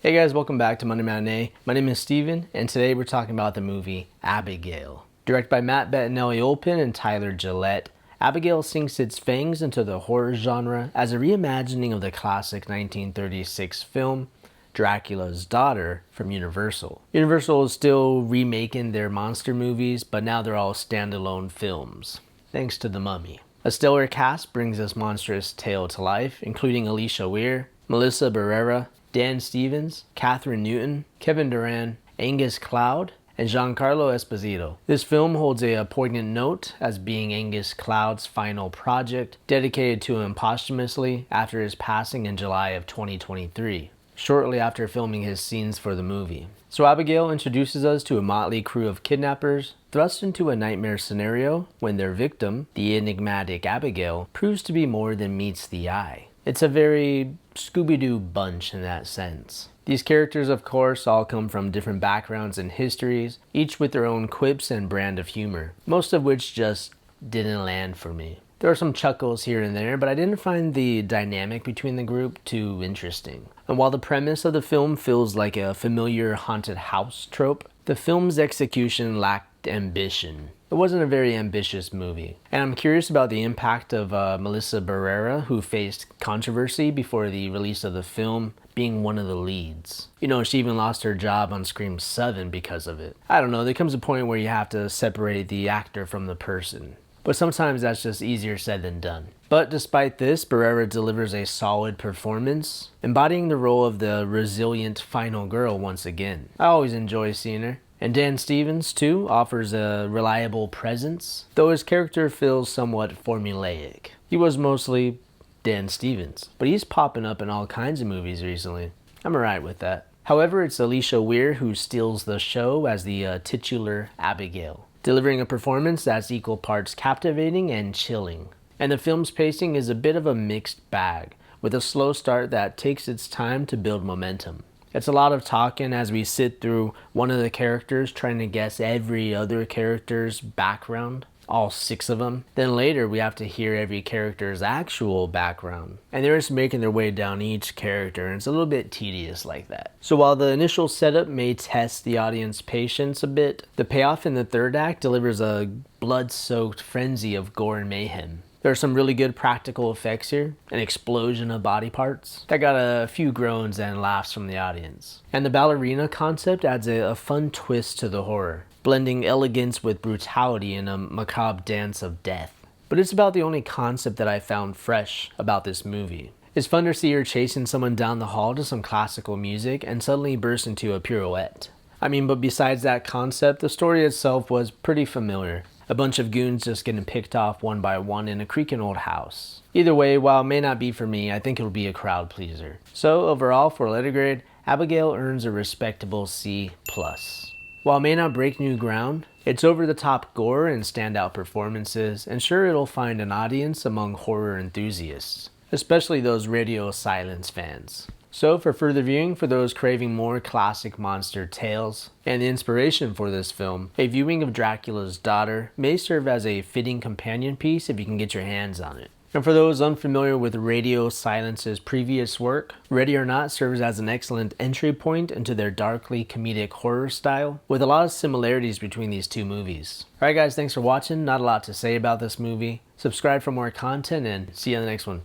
Hey guys, welcome back to Monday Matinee. My name is Steven, and today we're talking about the movie Abigail. Directed by Matt Bettinelli-Olpin and Tyler Gillette, Abigail sinks its fangs into the horror genre as a reimagining of the classic 1936 film Dracula's Daughter from Universal. Universal is still remaking their monster movies, but now they're all standalone films, thanks to The Mummy. A stellar cast brings this monstrous tale to life, including Alicia Weir, Melissa Barrera, Dan Stevens, Catherine Newton, Kevin Durant, Angus Cloud, and Giancarlo Esposito. This film holds a poignant note as being Angus Cloud's final project, dedicated to him posthumously after his passing in July of 2023, shortly after filming his scenes for the movie. So Abigail introduces us to a motley crew of kidnappers thrust into a nightmare scenario when their victim, the enigmatic Abigail, proves to be more than meets the eye. It's a very Scooby-Doo bunch in that sense. These characters, of course, all come from different backgrounds and histories, each with their own quips and brand of humor, most of which just didn't land for me. There are some chuckles here and there, but I didn't find the dynamic between the group too interesting. And while the premise of the film feels like a familiar haunted house trope, the film's execution lacked ambition. It wasn't a very ambitious movie. And I'm curious about the impact of Melissa Barrera, who faced controversy before the release of the film, being one of the leads. You know, she even lost her job on Scream 7 because of it. I don't know, there comes a point where you have to separate the actor from the person. But sometimes that's just easier said than done. But despite this, Barrera delivers a solid performance, embodying the role of the resilient final girl once again. I always enjoy seeing her. And Dan Stevens, too, offers a reliable presence, though his character feels somewhat formulaic. He was mostly Dan Stevens, but he's popping up in all kinds of movies recently. I'm alright with that. However, it's Alicia Weir who steals the show as the titular Abigail, delivering a performance that's equal parts captivating and chilling. And the film's pacing is a bit of a mixed bag, with a slow start that takes its time to build momentum. It's a lot of talking as we sit through one of the characters trying to guess every other character's background, all 6 of them. Then later we have to hear every character's actual background. And they're just making their way down each character, and it's a little bit tedious like that. So while the initial setup may test the audience patience a bit, the payoff in the third act delivers a blood-soaked frenzy of gore and mayhem. There are some really good practical effects here, an explosion of body parts that got a few groans and laughs from the audience. And the ballerina concept adds a fun twist to the horror, blending elegance with brutality in a macabre dance of death. But it's about the only concept that I found fresh about this movie. It's fun to see her chasing someone down the hall to some classical music and suddenly burst into a pirouette. But besides that concept, the story itself was pretty familiar. A bunch of goons just getting picked off one by one in a creaking old house. Either way, while it may not be for me, I think it'll be a crowd pleaser. So overall, for a letter grade, Abigail earns a respectable C+. While it may not break new ground, its over-the-top gore and standout performances ensure it'll find an audience among horror enthusiasts, especially those radio silence fans. So for further viewing, for those craving more classic monster tales, and the inspiration for this film, a viewing of Dracula's Daughter may serve as a fitting companion piece if you can get your hands on it. And for those unfamiliar with Radio Silence's previous work, Ready or Not serves as an excellent entry point into their darkly comedic horror style, with a lot of similarities between these two movies. Alright guys, thanks for watching. Not a lot to say about this movie. Subscribe for more content, and see you on the next one.